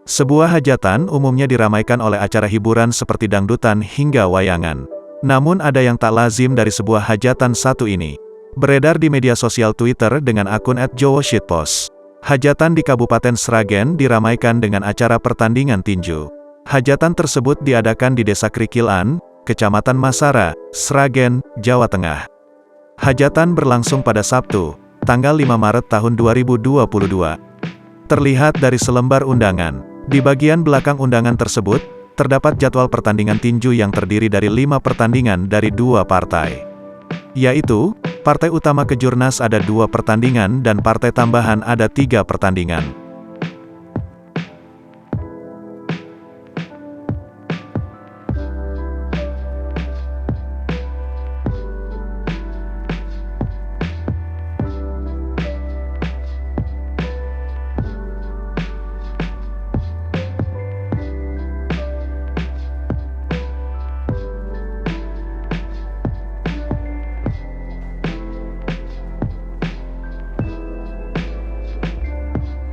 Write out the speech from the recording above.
Sebuah hajatan umumnya diramaikan oleh acara hiburan seperti dangdutan hingga wayangan. Namun ada yang tak lazim dari sebuah hajatan satu ini. Beredar di media sosial Twitter dengan akun @jowoshitpost. Hajatan di Kabupaten Sragen diramaikan dengan acara pertandingan tinju. Hajatan tersebut diadakan di Desa Krikilan, Kecamatan Masara, Sragen, Jawa Tengah. Hajatan berlangsung pada Sabtu, tanggal 5 Maret tahun 2022. Terlihat dari selembar undangan. Di bagian belakang undangan tersebut, terdapat jadwal pertandingan tinju yang terdiri dari 5 pertandingan dari 2 partai. Yaitu, partai utama Kejurnas ada 2 pertandingan dan partai tambahan ada 3 pertandingan.